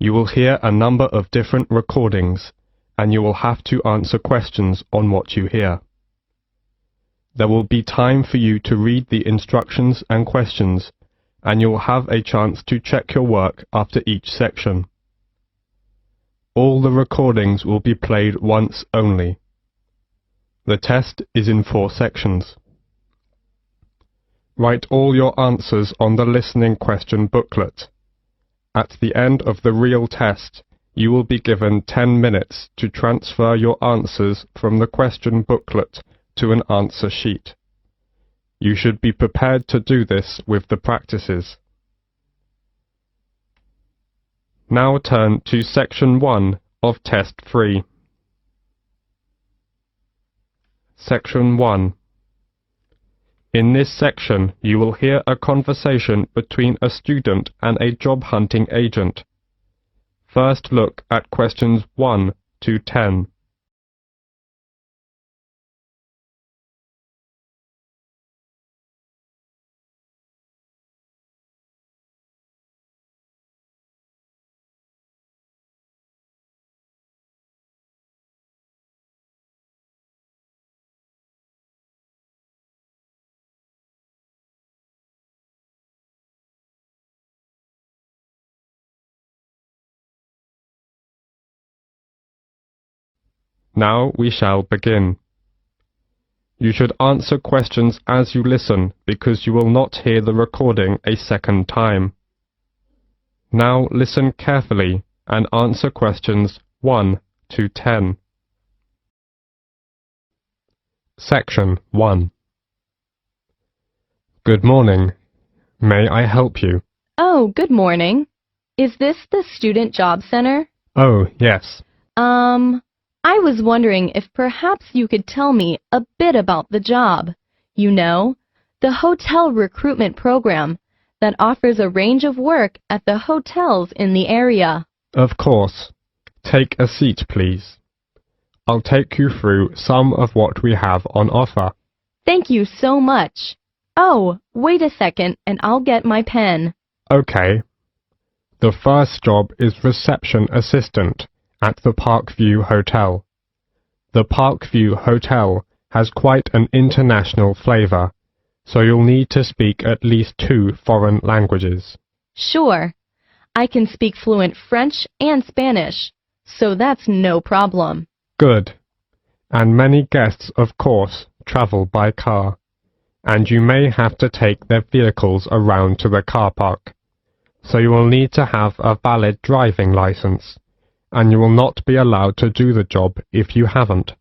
You will hear a number of different recordings, and you will have to answer questions on what you hear. There will be time for you to read the instructions and questions, and you will have a chance to check your work after each section. All the recordings will be played once only. The test is in 4 sections. Write all your answers on the listening question booklet. At the end of the real test, you will be given 10 minutes to transfer your answers from the question booklet to an answer sheet. You should be prepared to do this with the practices. Now turn to Section 1 of Test 3. Section 1. In this section, you will hear a conversation between a student and a job-hunting agent. First look at questions 1 to 10. Now we shall begin. You should answer questions as you listen because you will not hear the recording a second time. Now listen carefully and answer questions 1 to 10. Section 1. Good morning. May I help you? Oh, good morning. Is this the Student Job Center? Oh, yes. I was wondering if perhaps you could tell me a bit about the job. You know, the hotel recruitment program that offers a range of work at the hotels in the area. Of course. Take a seat, please. I'll take you through some of what we have on offer. Thank you so much. Oh, wait a second and I'll get my pen. Okay. The first job is reception assistant at the Parkview Hotel. The Parkview Hotel has quite an international flavour, so you'll need to speak at least 2 foreign languages. Sure. I can speak fluent French and Spanish, so that's no problem. Good. And many guests, of course, travel by car, and you may have to take their vehicles around to the car park, so you will need to have a valid driving licence, and you will not be allowed to do the job if you haven't.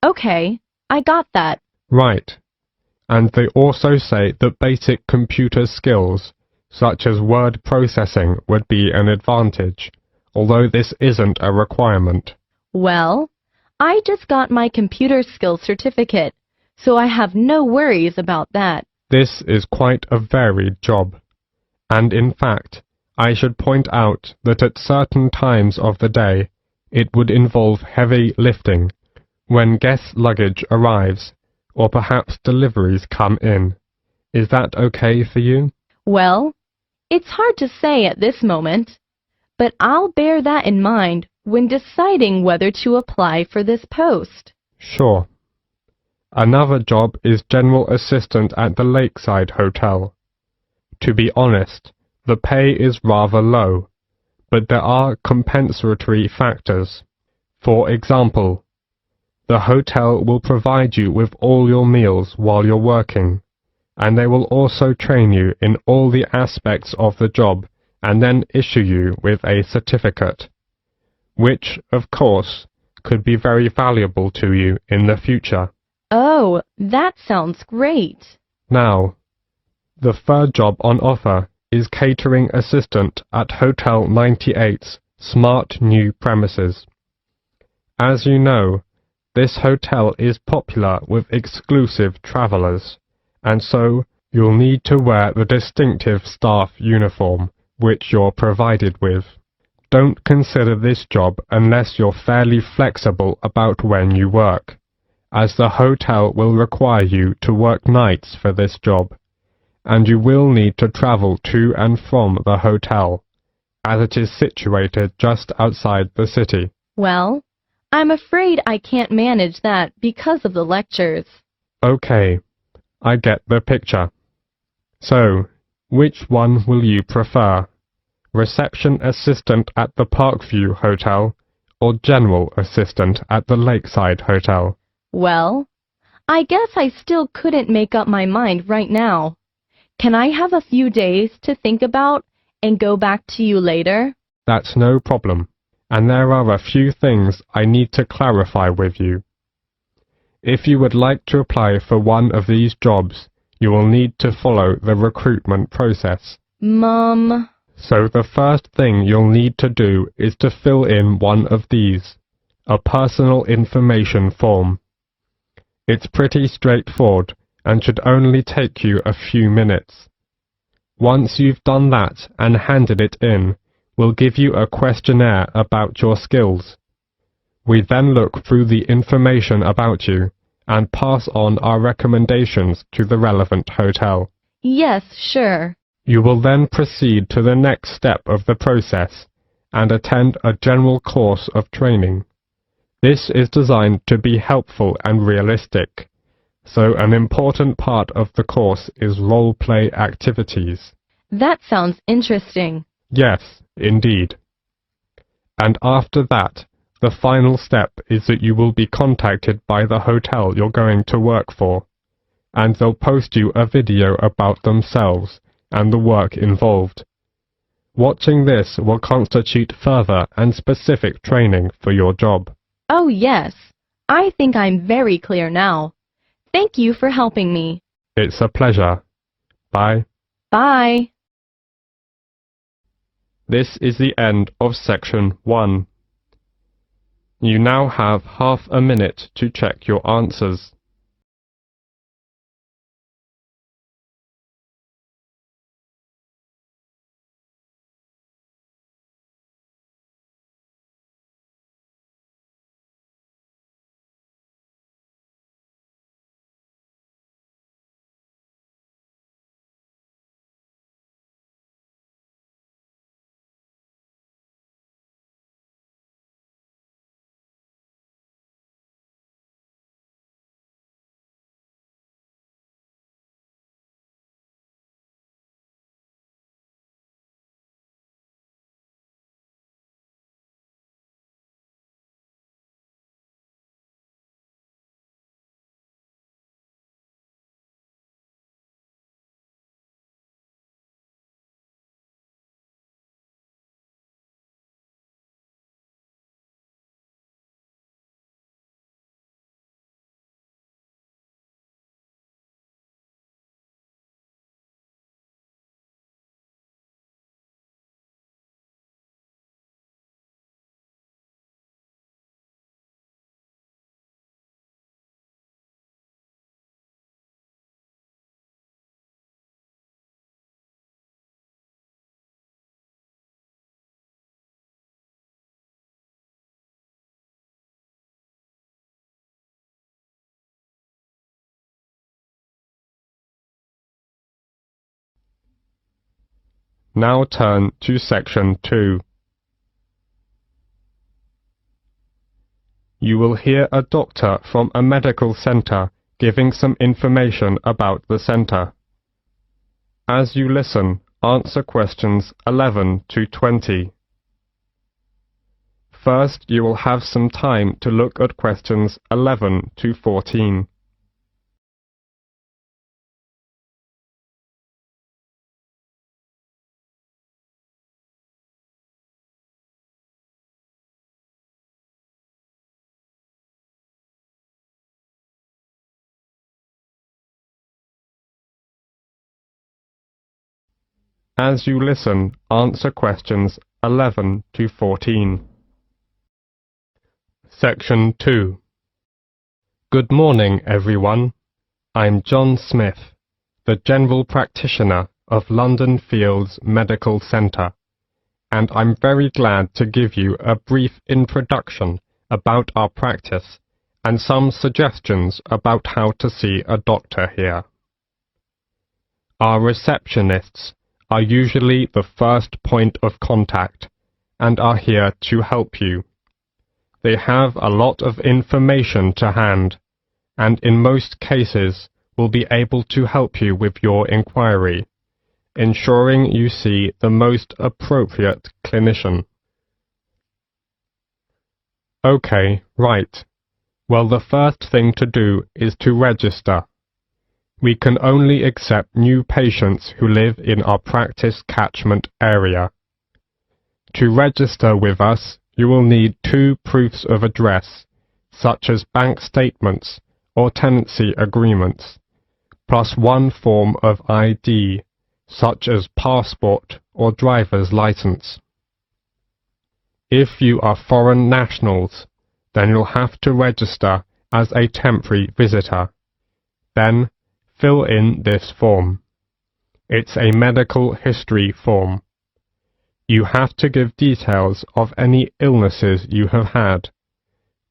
Okay, I got that. Right. And they also say that basic computer skills, such as word processing, would be an advantage, although this isn't a requirement. Well, I just got my computer skills certificate, so I have no worries about that. This is quite a varied job, and in fact, I should point out that at certain times of the day, it would involve heavy lifting when guest luggage arrives, or perhaps deliveries come in. Is that okay for you? Well, it's hard to say at this moment, but I'll bear that in mind when deciding whether to apply for this post. Sure. Another job is general assistant at the Lakeside Hotel. To be honest, the pay is rather low, but there are compensatory factors. For example, the hotel will provide you with all your meals while you're working, and they will also train you in all the aspects of the job and then issue you with a certificate, which, of course, could be very valuable to you in the future. Oh, that sounds great. Now, the third job on offer is catering assistant at Hotel 98's smart new premises. As you know, this hotel is popular with exclusive travellers, and so you'll need to wear the distinctive staff uniform, which you're provided with. Don't consider this job unless you're fairly flexible about when you work, as the hotel will require you to work nights for this job, and you will need to travel to and from the hotel, as it is situated just outside the city. Well, I'm afraid I can't manage that because of the lectures. Okay, I get the picture. So, which one will you prefer? Reception assistant at the Parkview Hotel or general assistant at the Lakeside Hotel? Well, I guess I still couldn't make up my mind right now. Can I have a few days to think about and go back to you later? That's no problem, and there are a few things I need to clarify with you. If you would like to apply for one of these jobs, you will need to follow the recruitment process. Mom. So the first thing you'll need to do is to fill in one of these, a personal information form. It's pretty straightforward and should only take you a few minutes. Once you've done that and handed it in, we'll give you a questionnaire about your skills. We then look through the information about you and pass on our recommendations to the relevant hotel. Yes, sure. You will then proceed to the next step of the process and attend a general course of training. This is designed to be helpful and realistic, so an important part of the course is role-play activities. That sounds interesting. Yes, indeed. And after that, the final step is that you will be contacted by the hotel you're going to work for, and they'll post you a video about themselves and the work involved. Watching this will constitute further and specific training for your job. Oh yes, I think I'm very clear now. Thank you for helping me. It's a pleasure. Bye. Bye. This is the end of section 1. You now have half a minute to check your answers. Now turn to section 2. You will hear a doctor from a medical centre giving some information about the centre. As you listen, answer questions 11 to 20. First, you will have some time to look at questions 11 to 14. As you listen, answer questions 11 to 14. Section 2. Good morning, everyone. I'm John Smith, the General Practitioner of London Fields Medical Centre, and I'm very glad to give you a brief introduction about our practice and some suggestions about how to see a doctor here. Our receptionists are usually the first point of contact and are here to help you. They have a lot of information to hand, and in most cases will be able to help you with your inquiry, ensuring you see the most appropriate clinician. Okay, right. Well, the first thing to do is to register. We can only accept new patients who live in our practice catchment area. To register with us, you will need 2 proofs of address, such as bank statements or tenancy agreements, plus 1 form of ID, such as passport or driver's license. If you are foreign nationals, then you'll have to register as a temporary visitor. Then, fill in this form. It's a medical history form. You have to give details of any illnesses you have had.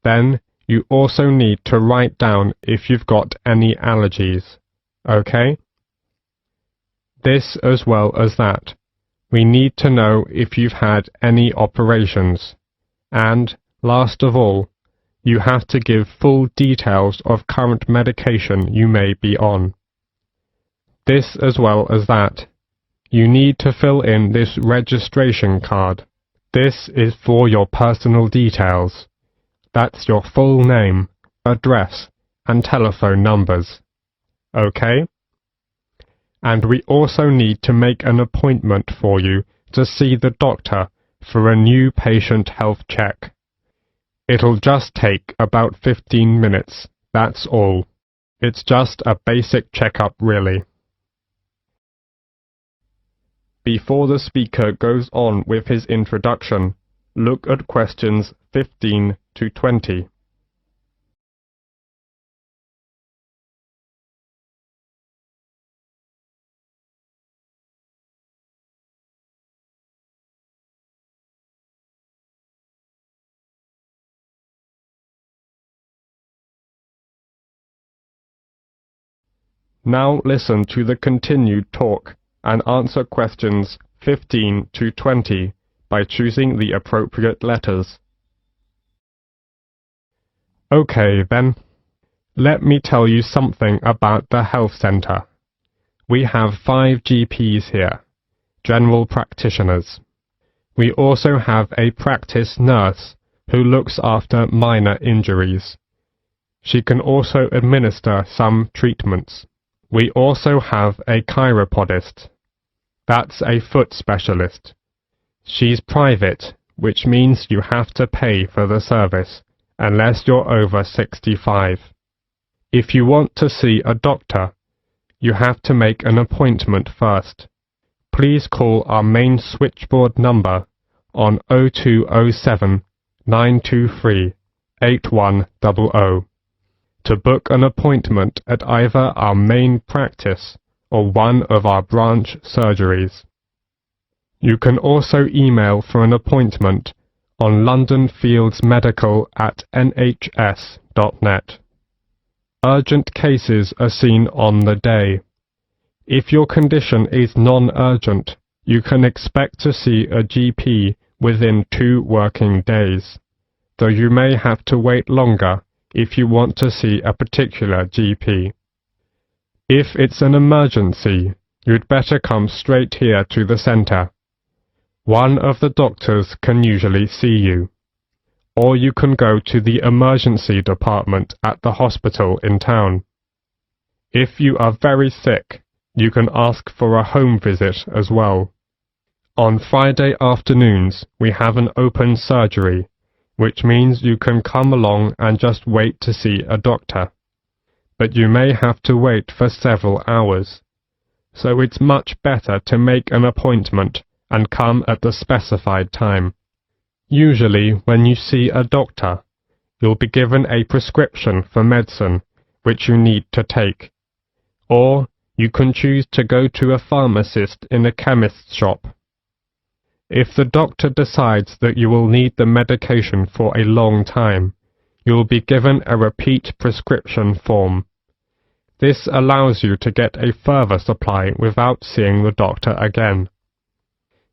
Then, you also need to write down if you've got any allergies. Okay? This as well as that. We need to know if you've had any operations. And, last of all, you have to give full details of current medication you may be on. This as well as that. You need to fill in this registration card. This is for your personal details. That's your full name, address, and telephone numbers. Okay? And we also need to make an appointment for you to see the doctor for a new patient health check. It'll just take about 15 minutes, that's all. It's just a basic checkup really. Before the speaker goes on with his introduction, look at questions 15 to 20. Now listen to the continued talk and answer questions 15 to 20 by choosing the appropriate letters. Okay then, let me tell you something about the health centre. We have 5 GPs here, general practitioners. We also have a practice nurse who looks after minor injuries. She can also administer some treatments. We also have a chiropodist. That's a foot specialist. She's private, which means you have to pay for the service, unless you're over 65. If you want to see a doctor, you have to make an appointment first. Please call our main switchboard number on 0207 923 8100 to book an appointment at either our main practice or one of our branch surgeries. You can also email for an appointment on londonfieldsmedical@nhs.net. Urgent cases are seen on the day. If your condition is non-urgent, you can expect to see a GP within 2 working days, though you may have to wait longer if you want to see a particular GP. If it's an emergency, you'd better come straight here to the centre. One of the doctors can usually see you. Or you can go to the emergency department at the hospital in town. If you are very sick, you can ask for a home visit as well. On Friday afternoons, we have an open surgery, which means you can come along and just wait to see a doctor. But you may have to wait for several hours. So it's much better to make an appointment and come at the specified time. Usually, when you see a doctor, you'll be given a prescription for medicine, which you need to take. Or you can choose to go to a pharmacist in a chemist's shop. If the doctor decides that you will need the medication for a long time, you will be given a repeat prescription form. This allows you to get a further supply without seeing the doctor again.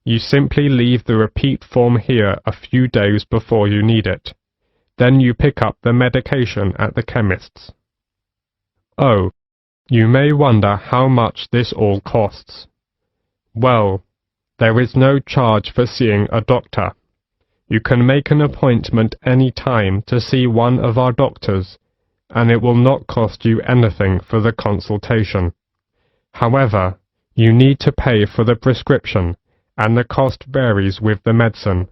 You simply leave the repeat form here a few days before you need it. Then you pick up the medication at the chemist's. Oh, you may wonder how much this all costs. Well, there is no charge for seeing a doctor. You can make an appointment any time to see one of our doctors, and it will not cost you anything for the consultation. However, you need to pay for the prescription, and the cost varies with the medicine,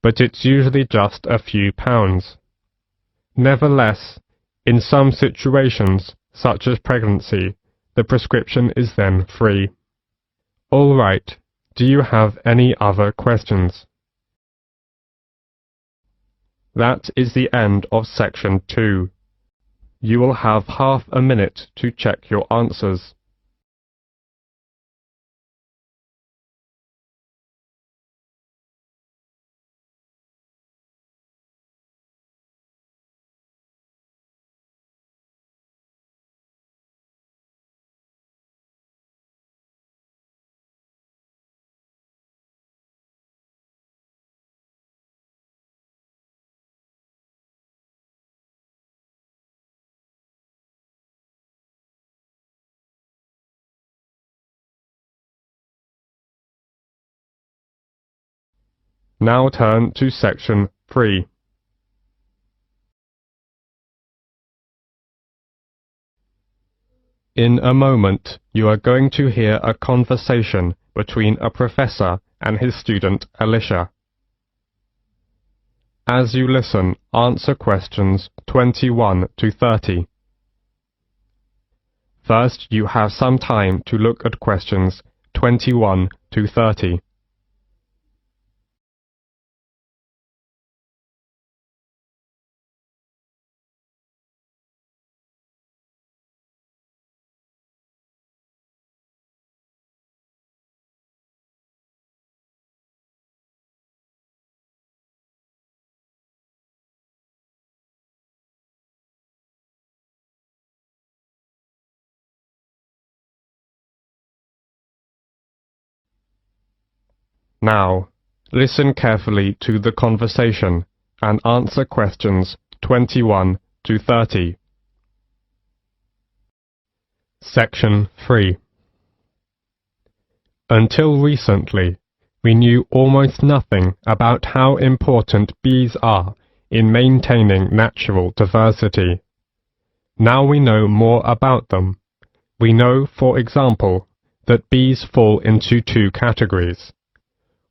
but it's usually just a few pounds. Nevertheless, in some situations, such as pregnancy, the prescription is then free. All right, do you have any other questions? That is the end of section 2. You will have half a minute to check your answers. Now turn to section 3. In a moment, you are going to hear a conversation between a professor and his student Alicia. As you listen, answer questions 21 to 30. First, you have some time to look at questions 21 to 30. Now, listen carefully to the conversation and answer questions 21 to 30. Section 3. Until recently, we knew almost nothing about how important bees are in maintaining natural diversity. Now we know more about them. We know, for example, that bees fall into 2 categories: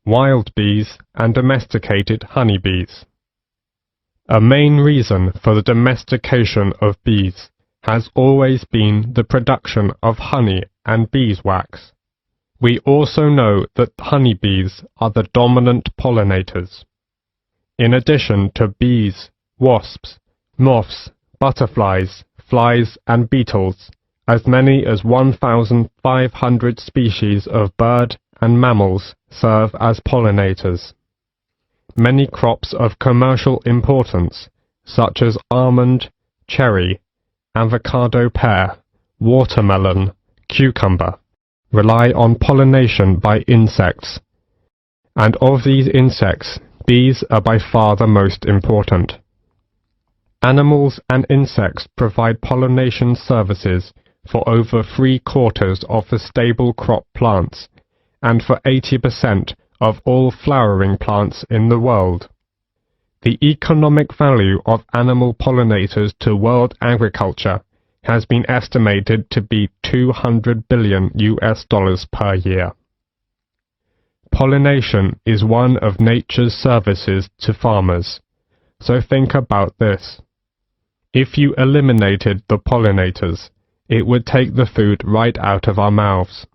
wild bees and domesticated honeybees. A main reason for the domestication of bees has always been the production of honey and beeswax. We also know that honeybees are the dominant pollinators. In addition to bees, wasps, moths, butterflies, flies and beetles, as many as 1,500 species of bird and mammals serve as pollinators. Many crops of commercial importance, such as almond, cherry, avocado pear, watermelon, cucumber, rely on pollination by insects, and of these insects, bees are by far the most important. Animals and insects provide pollination services for over 3/4 of the stable crop plants, and for 80% of all flowering plants in the world. The economic value of animal pollinators to world agriculture has been estimated to be $200 billion per year. Pollination is one of nature's services to farmers, so think about this. If you eliminated the pollinators, it would take the food right out of our mouths.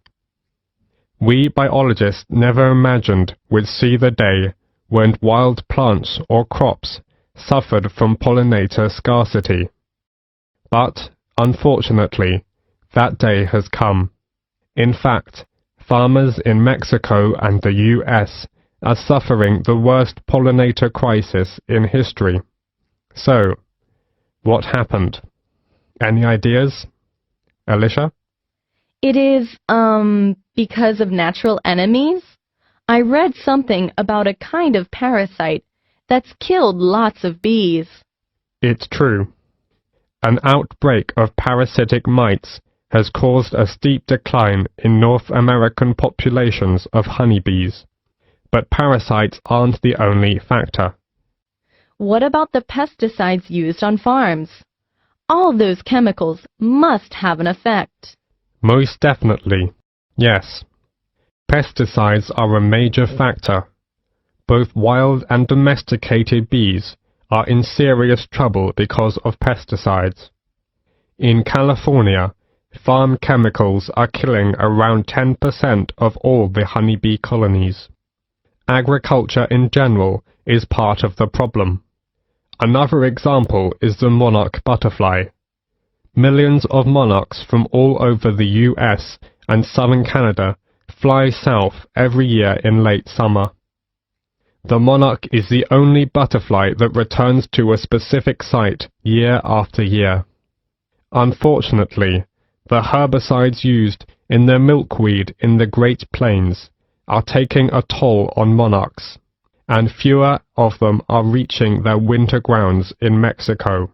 We biologists never imagined we'd see the day when wild plants or crops suffered from pollinator scarcity. But, unfortunately, that day has come. In fact, farmers in Mexico and the US are suffering the worst pollinator crisis in history. So, what happened? Any ideas? Alicia? It is, because of natural enemies? I read something about a kind of parasite that's killed lots of bees. It's true. An outbreak of parasitic mites has caused a steep decline in North American populations of honeybees. But parasites aren't the only factor. What about the pesticides used on farms? All those chemicals must have an effect. Most definitely, yes. Pesticides are a major factor. Both wild and domesticated bees are in serious trouble because of pesticides. In California, farm chemicals are killing around 10% of all the honeybee colonies. Agriculture in general is part of the problem. Another example is the monarch butterfly. Millions of monarchs from all over the US and southern Canada fly south every year in late summer. The monarch is the only butterfly that returns to a specific site year after year. Unfortunately, the herbicides used in the milkweed in the Great Plains are taking a toll on monarchs, and fewer of them are reaching their winter grounds in Mexico.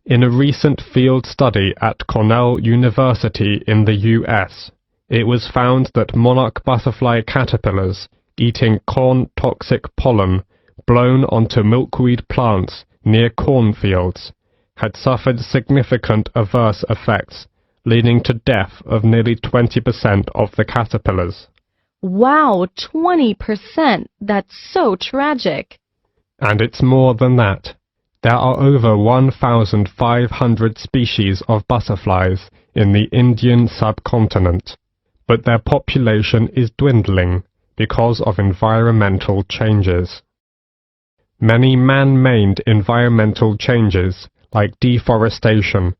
In a recent field study at Cornell University in the US, it was found that monarch butterfly caterpillars eating corn-toxic pollen blown onto milkweed plants near cornfields had suffered significant adverse effects, leading to death of nearly 20% of the caterpillars. Wow, 20%! That's so tragic. And it's more than that. There are over 1,500 species of butterflies in the Indian subcontinent, but their population is dwindling because of environmental changes. Many man-made environmental changes like deforestation,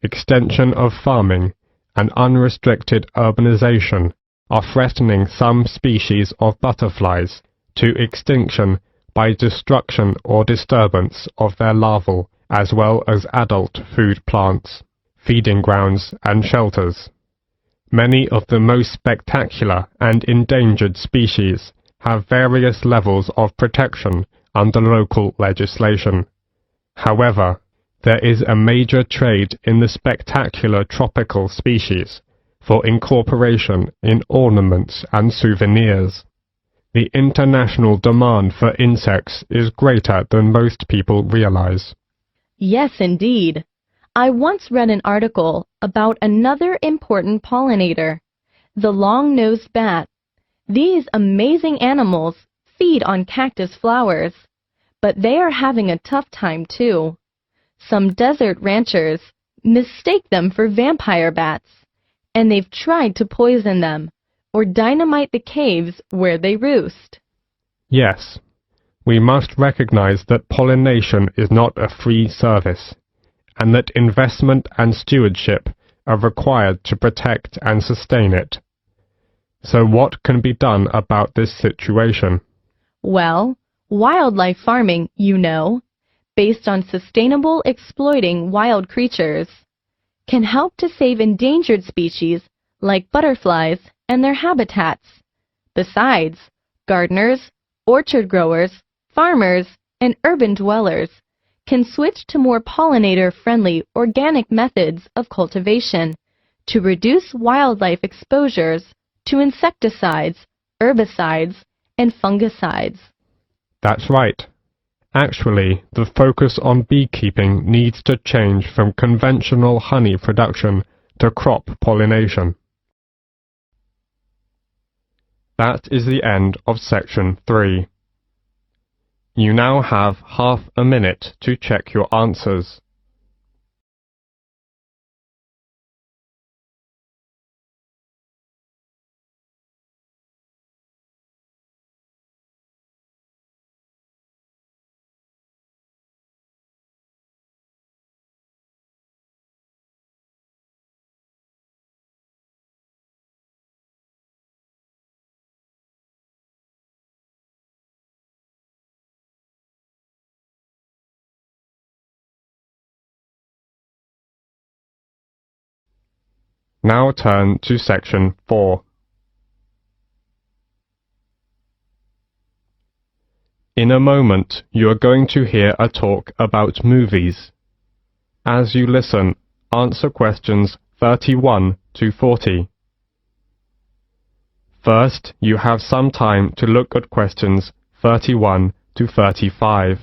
extension of farming, and unrestricted urbanization are threatening some species of butterflies to extinction by destruction or disturbance of their larval as well as adult food plants, feeding grounds and shelters. Many of the most spectacular and endangered species have various levels of protection under local legislation. However, there is a major trade in the spectacular tropical species for incorporation in ornaments and souvenirs. The international demand for insects is greater than most people realize. Yes, indeed. I once read an article about another important pollinator, the long-nosed bat. These amazing animals feed on cactus flowers, but they are having a tough time too. Some desert ranchers mistake them for vampire bats, and they've tried to poison them or dynamite the caves where they roost. Yes, we must recognize that pollination is not a free service, and that investment and stewardship are required to protect and sustain it. So what can be done about this situation? Well, wildlife farming, based on sustainable exploiting wild creatures, can help to save endangered species like butterflies and their habitats. Besides, gardeners, orchard growers, farmers, and urban dwellers can switch to more pollinator-friendly organic methods of cultivation to reduce wildlife exposures to insecticides, herbicides, and fungicides. That's right. Actually, the focus on beekeeping needs to change from conventional honey production to crop pollination. That is the end of section 3. You now have half a minute to check your answers. Now turn to section 4. In a moment, you are going to hear a talk about movies. As you listen, answer questions 31 to 40. First, you have some time to look at questions 31 to 35.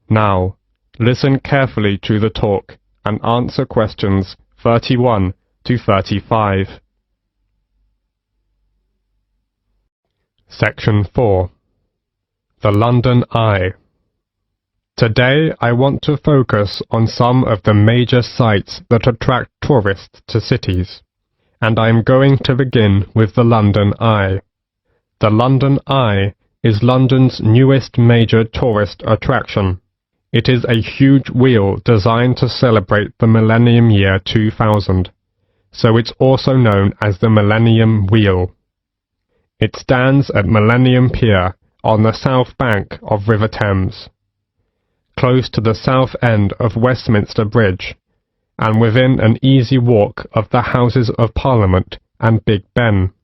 Now, listen carefully to the talk and answer questions 31 to 35. Section 4. The London Eye. Today I want to focus on some of the major sites that attract tourists to cities, and I am going to begin with the London Eye. The London Eye is London's newest major tourist attraction. It is a huge wheel designed to celebrate the millennium year 2000, so it's also known as the Millennium Wheel. It stands at Millennium Pier on the south bank of River Thames, close to the south end of Westminster Bridge, and within an easy walk of the Houses of Parliament and Big Ben.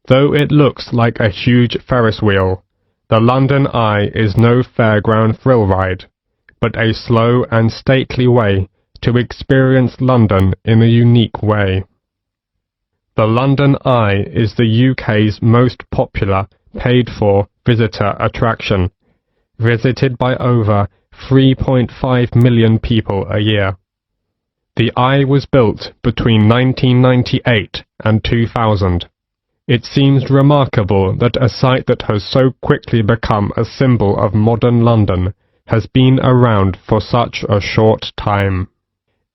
Though it looks like a huge Ferris wheel, the London Eye is no fairground thrill ride, but a slow and stately way to experience London in a unique way. The London Eye is the UK's most popular paid-for visitor attraction, visited by over 3.5 million people a year. The Eye was built between 1998 and 2000. It seems remarkable that a site that has so quickly become a symbol of modern London has been around for such a short time.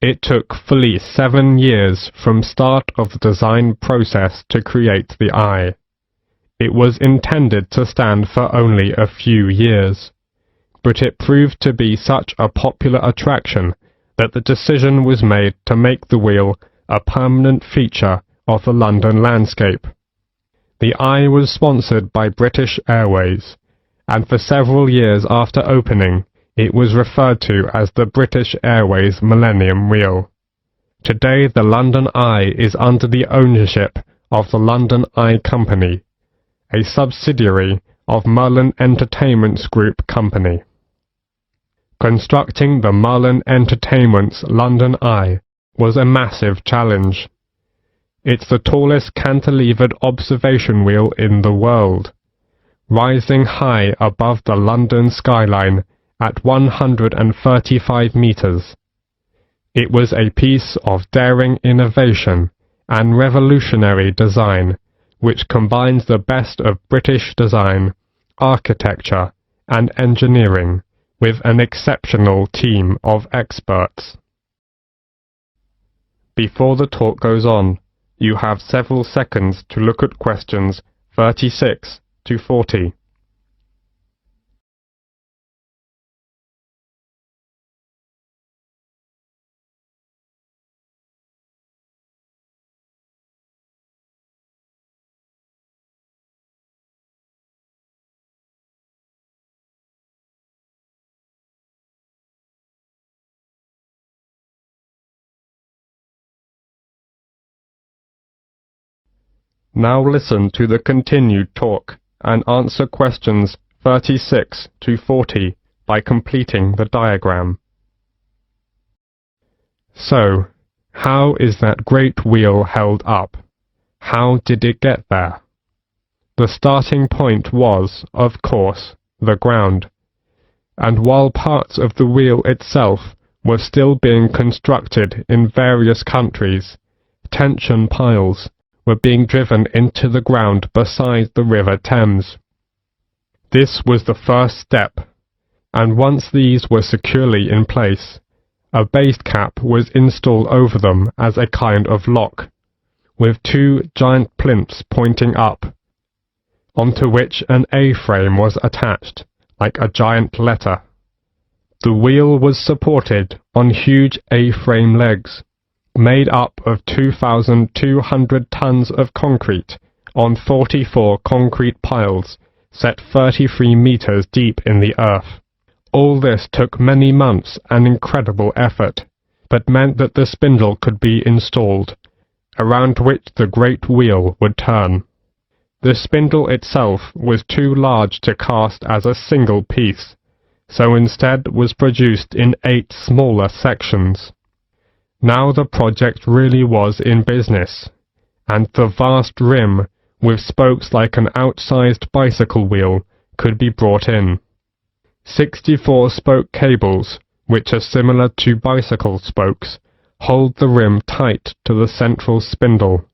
It took fully 7 years from start of the design process to create the Eye. It was intended to stand for only a few years, but it proved to be such a popular attraction that the decision was made to make the wheel a permanent feature of the London landscape. The Eye was sponsored by British Airways, and for several years after opening, it was referred to as the British Airways Millennium Wheel. Today the London Eye is under the ownership of the London Eye Company, a subsidiary of Merlin Entertainments Group Company. Constructing the Merlin Entertainments London Eye was a massive challenge. It's the tallest cantilevered observation wheel in the world, rising high above the London skyline at 135 meters. It was a piece of daring innovation and revolutionary design, which combines the best of British design, architecture, and engineering with an exceptional team of experts. Before the talk goes on, you have several seconds to look at questions 36 to 40. Now listen to the continued talk and answer questions 36 to 40 by completing the diagram. So, how is that great wheel held up? How did it get there? The starting point was, of course, the ground, and while parts of the wheel itself were still being constructed in various countries, tension piles were being driven into the ground beside the River Thames. This was the first step, and once these were securely in place, a base cap was installed over them as a kind of lock, with 2 giant plinths pointing up, onto which an A-frame was attached, like a giant letter. The wheel was supported on huge A-frame legs, made up of 2,200 tons of concrete on 44 concrete piles set 33 meters deep in the earth. All this took many months and incredible effort, but meant that the spindle could be installed, around which the great wheel would turn. The spindle itself was too large to cast as a single piece, so instead was produced in 8 smaller sections. Now the project really was in business, and the vast rim, with spokes like an outsized bicycle wheel, could be brought in. 64 spoke cables, which are similar to bicycle spokes, hold the rim tight to the central spindle,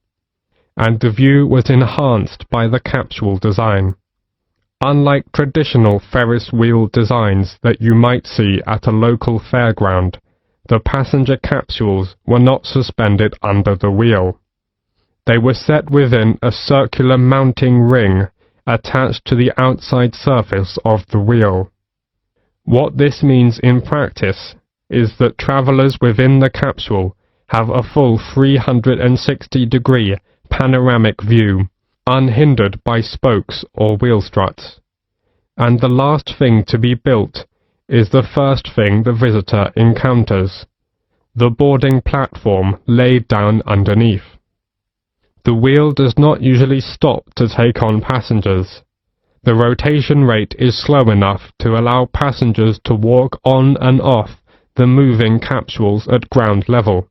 and the view was enhanced by the capsule design. Unlike traditional Ferris wheel designs that you might see at a local fairground, the passenger capsules were not suspended under the wheel. They were set within a circular mounting ring attached to the outside surface of the wheel. What this means in practice is that travellers within the capsule have a full 360-degree panoramic view, unhindered by spokes or wheel struts. And the last thing to be built is the first thing the visitor encounters, the boarding platform laid down underneath. The wheel does not usually stop to take on passengers. The rotation rate is slow enough to allow passengers to walk on and off the moving capsules at ground level.